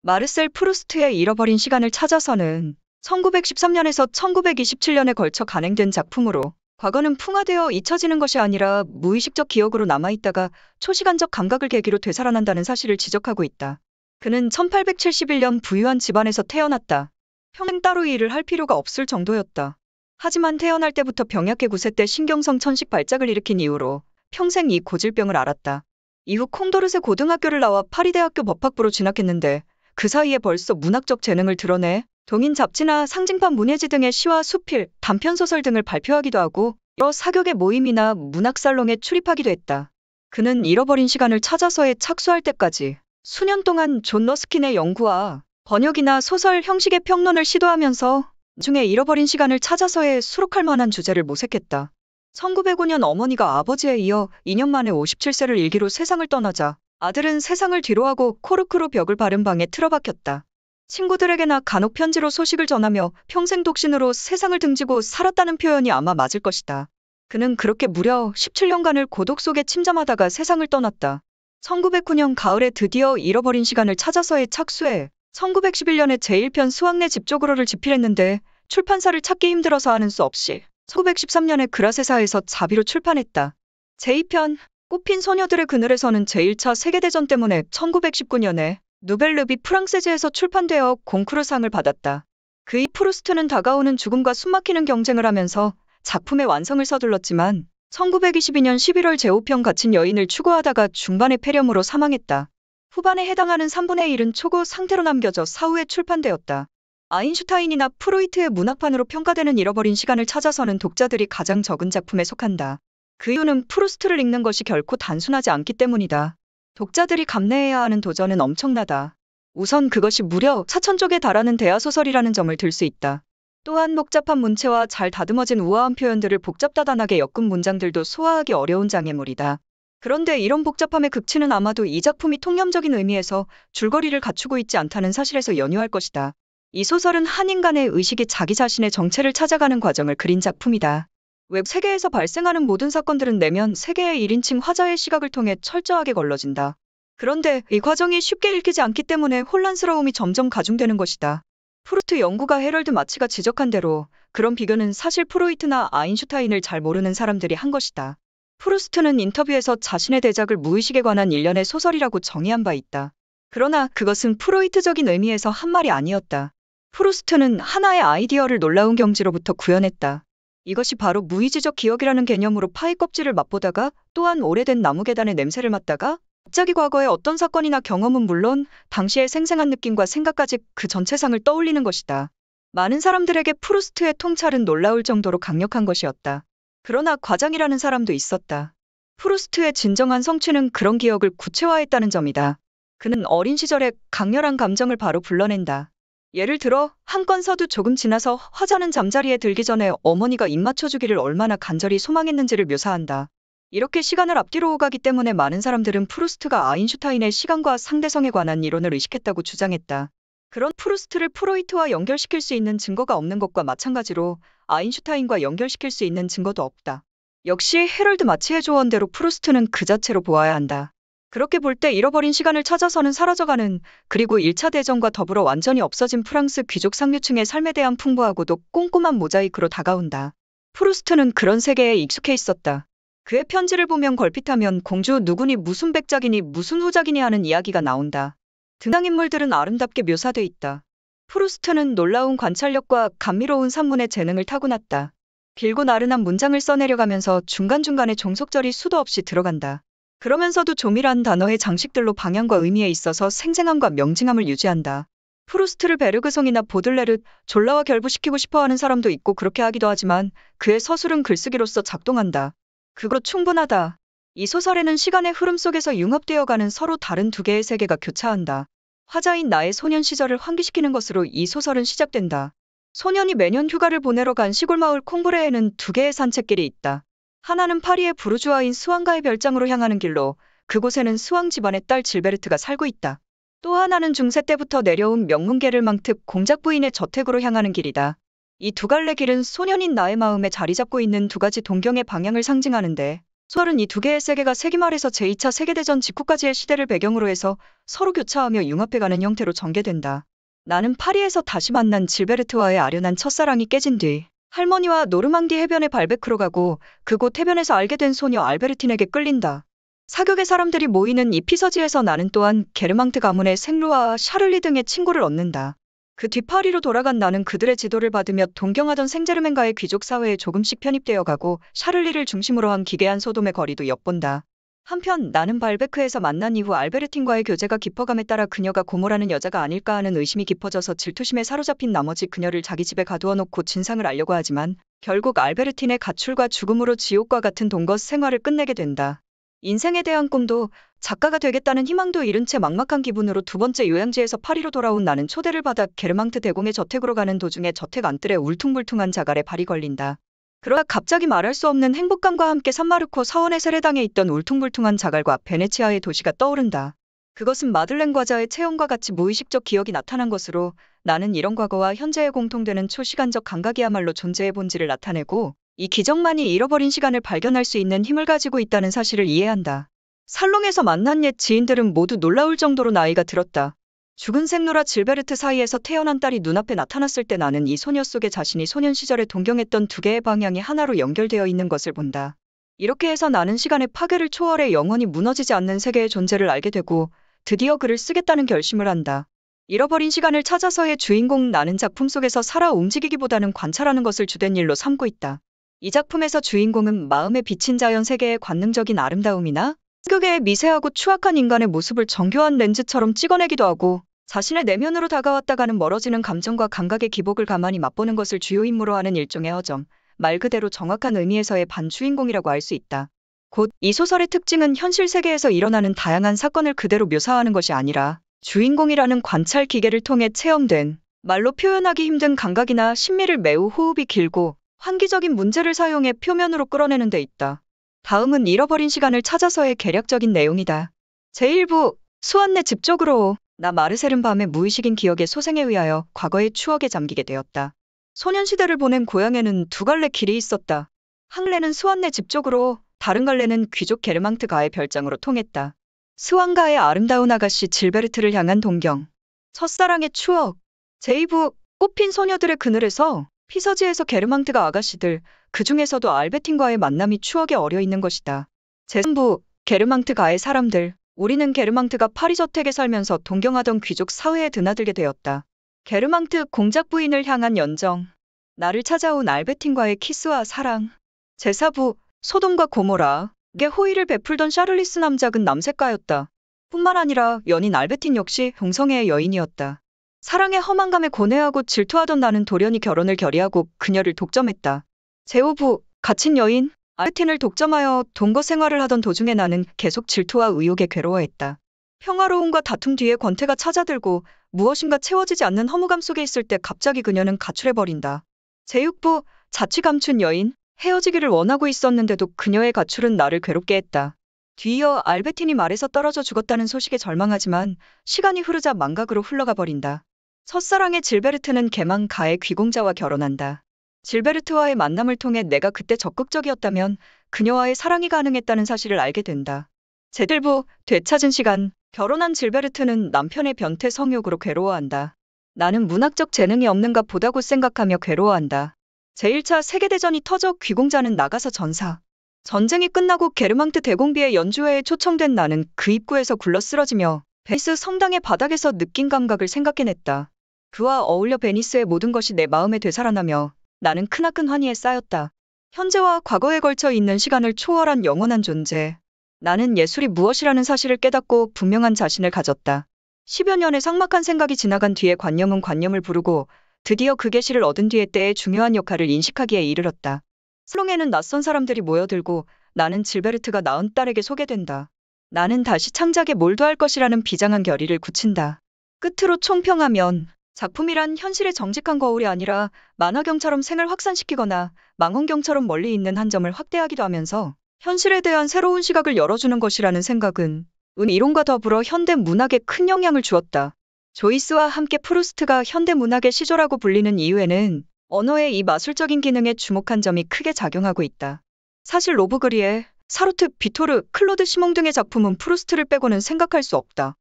마르셀 프루스트의 잃어버린 시간을 찾아서는 1913년에서 1927년에 걸쳐 간행된 작품으로 과거는 풍화되어 잊혀지는 것이 아니라 무의식적 기억으로 남아있다가 초시간적 감각을 계기로 되살아난다는 사실을 지적하고 있다. 그는 1871년 부유한 집안에서 태어났다. 평생 따로 일을 할 필요가 없을 정도였다. 하지만 태어날 때부터 병약해 9세 때 신경성 천식 발작을 일으킨 이후로 평생 이 고질병을 앓았다. 이후 콩도르세 고등학교를 나와 파리대학교 법학부로 진학했는데 그 사이에 벌써 문학적 재능을 드러내 동인 잡지나 상징판 문예지 등의 시와 수필, 단편소설 등을 발표하기도 하고 여러 사격의 모임이나 문학살롱에 출입하기도 했다. 그는 잃어버린 시간을 찾아서에 착수할 때까지 수년 동안 존 러스킨의 연구와 번역이나 소설 형식의 평론을 시도하면서 나중에 잃어버린 시간을 찾아서에 수록할 만한 주제를 모색했다. 1905년 어머니가 아버지에 이어 2년 만에 57세를 일기로 세상을 떠나자 아들은 세상을 뒤로하고 코르크로 벽을 바른 방에 틀어박혔다. 친구들에게나 간혹 편지로 소식을 전하며 평생 독신으로 세상을 등지고 살았다는 표현이 아마 맞을 것이다. 그는 그렇게 무려 17년간을 고독 속에 침잠하다가 세상을 떠났다. 1909년 가을에 드디어 잃어버린 시간을 찾아서에 착수해 1911년에 제1편 수학내 집적으로를 집필했는데 출판사를 찾기 힘들어서 하는 수 없이 1913년에 그라세사에서 자비로 출판했다. 제2편 꽃핀 소녀들의 그늘에서는 제1차 세계대전 때문에 1919년에 누벨르비 프랑세즈에서 출판되어 콩쿠르상을 받았다. 그이 프루스트는 다가오는 죽음과 숨막히는 경쟁을 하면서 작품의 완성을 서둘렀지만 1922년 11월 제5편 갇힌 여인을 추구하다가 중반에 폐렴으로 사망했다. 후반에 해당하는 3분의 1은 초고 상태로 남겨져 사후에 출판되었다. 아인슈타인이나 프로이트의 문학판으로 평가되는 잃어버린 시간을 찾아서는 독자들이 가장 적은 작품에 속한다. 그 이유는 프루스트를 읽는 것이 결코 단순하지 않기 때문이다. 독자들이 감내해야 하는 도전은 엄청나다. 우선 그것이 무려 4,000쪽에 달하는 대하소설이라는 점을 들 수 있다. 또한 복잡한 문체와 잘 다듬어진 우아한 표현들을 복잡다단하게 엮은 문장들도 소화하기 어려운 장애물이다. 그런데 이런 복잡함의 극치는 아마도 이 작품이 통념적인 의미에서 줄거리를 갖추고 있지 않다는 사실에서 연유할 것이다. 이 소설은 한 인간의 의식이 자기 자신의 정체를 찾아가는 과정을 그린 작품이다. 웹 세계에서 발생하는 모든 사건들은 내면 세계의 1인칭 화자의 시각을 통해 철저하게 걸러진다. 그런데 이 과정이 쉽게 읽히지 않기 때문에 혼란스러움이 점점 가중되는 것이다. 프루스트 연구가 헤럴드 마치가 지적한 대로 그런 비교는 사실 프로이트나 아인슈타인을 잘 모르는 사람들이 한 것이다. 프루스트는 인터뷰에서 자신의 대작을 무의식에 관한 일련의 소설이라고 정의한 바 있다. 그러나 그것은 프로이트적인 의미에서 한 말이 아니었다. 프루스트는 하나의 아이디어를 놀라운 경지로부터 구현했다. 이것이 바로 무의지적 기억이라는 개념으로 파이 껍질을 맛보다가 또한 오래된 나무 계단의 냄새를 맡다가 갑자기 과거의 어떤 사건이나 경험은 물론 당시의 생생한 느낌과 생각까지 그 전체상을 떠올리는 것이다. 많은 사람들에게 프루스트의 통찰은 놀라울 정도로 강력한 것이었다. 그러나 과장이라는 사람도 있었다. 프루스트의 진정한 성취는 그런 기억을 구체화했다는 점이다. 그는 어린 시절의 강렬한 감정을 바로 불러낸다. 예를 들어 한 건 서두 조금 지나서 화자는 잠자리에 들기 전에 어머니가 입 맞춰주기를 얼마나 간절히 소망했는지를 묘사한다. 이렇게 시간을 앞뒤로 오가기 때문에 많은 사람들은 프루스트가 아인슈타인의 시간과 상대성에 관한 이론을 의식했다고 주장했다. 그런 프루스트를 프로이트와 연결시킬 수 있는 증거가 없는 것과 마찬가지로 아인슈타인과 연결시킬 수 있는 증거도 없다. 역시 헤럴드 마치의 조언대로 프루스트는 그 자체로 보아야 한다. 그렇게 볼 때 잃어버린 시간을 찾아서는 사라져가는 그리고 1차 대전과 더불어 완전히 없어진 프랑스 귀족 상류층의 삶에 대한 풍부하고도 꼼꼼한 모자이크로 다가온다. 프루스트는 그런 세계에 익숙해 있었다. 그의 편지를 보면 걸핏하면 공주 누구니 무슨 백작이니 무슨 후작이니 하는 이야기가 나온다. 등장인물들은 아름답게 묘사돼 있다. 프루스트는 놀라운 관찰력과 감미로운 산문의 재능을 타고났다. 길고 나른한 문장을 써내려가면서 중간중간에 종속절이 수도 없이 들어간다. 그러면서도 조밀한 단어의 장식들로 방향과 의미에 있어서 생생함과 명징함을 유지한다. 프루스트를 베르그송이나 보들레르, 졸라와 결부시키고 싶어하는 사람도 있고 그렇게 하기도 하지만 그의 서술은 글쓰기로서 작동한다. 그거 충분하다. 이 소설에는 시간의 흐름 속에서 융합되어가는 서로 다른 두 개의 세계가 교차한다. 화자인 나의 소년 시절을 환기시키는 것으로 이 소설은 시작된다. 소년이 매년 휴가를 보내러 간 시골 마을 콩브레에는 두 개의 산책길이 있다. 하나는 파리의 부르주아인 스왕가의 별장으로 향하는 길로 그곳에는 스왕 집안의 딸 질베르트가 살고 있다. 또 하나는 중세 때부터 내려온 명문계를 망특 공작 부인의 저택으로 향하는 길이다. 이 두 갈래 길은 소년인 나의 마음에 자리 잡고 있는 두 가지 동경의 방향을 상징하는데 소설은 이 두 개의 세계가 세기 말에서 제2차 세계대전 직후까지의 시대를 배경으로 해서 서로 교차하며 융합해가는 형태로 전개된다. 나는 파리에서 다시 만난 질베르트와의 아련한 첫사랑이 깨진 뒤 할머니와 노르망디 해변에 발베크로 가고 그곳 해변에서 알게 된 소녀 알베르틴에게 끌린다. 사격의 사람들이 모이는 이 피서지에서 나는 또한 게르망트 가문의 생루와 샤를리 등의 친구를 얻는다. 그 뒤 파리로 돌아간 나는 그들의 지도를 받으며 동경하던 생제르맹가의 귀족 사회에 조금씩 편입되어 가고 샤를리를 중심으로 한 기괴한 소돔의 거리도 엿본다. 한편 나는 발베크에서 만난 이후 알베르틴과의 교제가 깊어감에 따라 그녀가 고모라는 여자가 아닐까 하는 의심이 깊어져서 질투심에 사로잡힌 나머지 그녀를 자기 집에 가두어 놓고 진상을 알려고 하지만 결국 알베르틴의 가출과 죽음으로 지옥과 같은 동거 생활을 끝내게 된다. 인생에 대한 꿈도 작가가 되겠다는 희망도 잃은 채 막막한 기분으로 두 번째 요양지에서 파리로 돌아온 나는 초대를 받아 게르망트 대공의 저택으로 가는 도중에 저택 안뜰에 울퉁불퉁한 자갈에 발이 걸린다. 그러다 갑자기 말할 수 없는 행복감과 함께 산마르코 사원의 세례당에 있던 울퉁불퉁한 자갈과 베네치아의 도시가 떠오른다. 그것은 마들렌 과자의 체험과 같이 무의식적 기억이 나타난 것으로 나는 이런 과거와 현재에 공통되는 초시간적 감각이야말로 존재의 본질을 나타내고 이 기적만이 잃어버린 시간을 발견할 수 있는 힘을 가지고 있다는 사실을 이해한다. 살롱에서 만난 옛 지인들은 모두 놀라울 정도로 나이가 들었다. 죽은 생루라 질베르트 사이에서 태어난 딸이 눈앞에 나타났을 때 나는 이 소녀 속에 자신이 소년 시절에 동경했던 두 개의 방향이 하나로 연결되어 있는 것을 본다. 이렇게 해서 나는 시간의 파괴를 초월해 영원히 무너지지 않는 세계의 존재를 알게 되고 드디어 글을 쓰겠다는 결심을 한다. 잃어버린 시간을 찾아서의 주인공 나는 작품 속에서 살아 움직이기보다는 관찰하는 것을 주된 일로 삼고 있다. 이 작품에서 주인공은 마음에 비친 자연 세계의 관능적인 아름다움이나 극의 미세하고 추악한 인간의 모습을 정교한 렌즈처럼 찍어내기도 하고 자신의 내면으로 다가왔다가는 멀어지는 감정과 감각의 기복을 가만히 맛보는 것을 주요 임무로 하는 일종의 어점, 말 그대로 정확한 의미에서의 반주인공이라고 할 수 있다. 곧 이 소설의 특징은 현실 세계에서 일어나는 다양한 사건을 그대로 묘사하는 것이 아니라 주인공이라는 관찰 기계를 통해 체험된 말로 표현하기 힘든 감각이나 심미를 매우 호흡이 길고 환기적인 문제를 사용해 표면으로 끌어내는 데 있다. 다음은 잃어버린 시간을 찾아서의 개략적인 내용이다. 제1부 수완네 집 쪽으로 나 마르셀은 밤의 무의식인 기억의 소생에 의하여 과거의 추억에 잠기게 되었다. 소년시대를 보낸 고향에는 두 갈래 길이 있었다. 한 갈래는 수완네 집 쪽으로, 다른 갈래는 귀족 게르망트 가의 별장으로 통했다. 스완가의 아름다운 아가씨 질베르트를 향한 동경. 첫사랑의 추억. 제2부 꽃핀 소녀들의 그늘에서 피서지에서 게르망트가 아가씨들, 그 중에서도 알베틴과의 만남이 추억에 어려있는 것이다. 제3부 게르망트 가의 사람들. 우리는 게르망트가 파리 저택에 살면서 동경하던 귀족 사회에 드나들게 되었다. 게르망트 공작 부인을 향한 연정. 나를 찾아온 알베틴과의 키스와 사랑. 제4부 소돔과 고모라. 게 호의를 베풀던 샤를리스 남작은 남색가였다. 뿐만 아니라 연인 알베틴 역시 동성애의 여인이었다. 사랑의 허망감에 고뇌하고 질투하던 나는 돌연히 결혼을 결의하고 그녀를 독점했다. 제5부 갇힌 여인. 알베틴을 독점하여 동거 생활을 하던 도중에 나는 계속 질투와 의욕에 괴로워했다. 평화로움과 다툼 뒤에 권태가 찾아들고 무엇인가 채워지지 않는 허무감 속에 있을 때 갑자기 그녀는 가출해버린다. 제6부 자취 감춘 여인. 헤어지기를 원하고 있었는데도 그녀의 가출은 나를 괴롭게 했다. 뒤이어 알베틴이 말에서 떨어져 죽었다는 소식에 절망하지만 시간이 흐르자 망각으로 흘러가 버린다. 첫사랑의 질베르트는 개망 가의 귀공자와 결혼한다. 질베르트와의 만남을 통해 내가 그때 적극적이었다면 그녀와의 사랑이 가능했다는 사실을 알게 된다. 제1부 되찾은 시간. 결혼한 질베르트는 남편의 변태 성욕으로 괴로워한다. 나는 문학적 재능이 없는가 보다고 생각하며 괴로워한다. 제1차 세계대전이 터져 귀공자는 나가서 전사. 전쟁이 끝나고 게르망트 대공비의 연주회에 초청된 나는 그 입구에서 굴러 쓰러지며 베니스 성당의 바닥에서 느낀 감각을 생각해냈다. 그와 어울려 베니스의 모든 것이 내 마음에 되살아나며 나는 크나큰 환희에 쌓였다. 현재와 과거에 걸쳐 있는 시간을 초월한 영원한 존재. 나는 예술이 무엇이라는 사실을 깨닫고 분명한 자신을 가졌다. 10여 년의 삭막한 생각이 지나간 뒤에 관념은 관념을 부르고 드디어 그 계시를 얻은 뒤에 때의 중요한 역할을 인식하기에 이르렀다. 살롱에는 낯선 사람들이 모여들고 나는 질베르트가 낳은 딸에게 소개된다. 나는 다시 창작에 몰두할 것이라는 비장한 결의를 굳힌다. 끝으로 총평하면 작품이란 현실의 정직한 거울이 아니라 만화경처럼 생을 확산시키거나 망원경처럼 멀리 있는 한 점을 확대하기도 하면서 현실에 대한 새로운 시각을 열어주는 것이라는 생각은 이론과 더불어 현대 문학에 큰 영향을 주었다. 조이스와 함께 프루스트가 현대 문학의 시조라고 불리는 이유에는 언어의 이 마술적인 기능에 주목한 점이 크게 작용하고 있다. 사실 로브그리에 사르트, 비토르, 클로드 시몽 등의 작품은 프루스트를 빼고는 생각할 수 없다.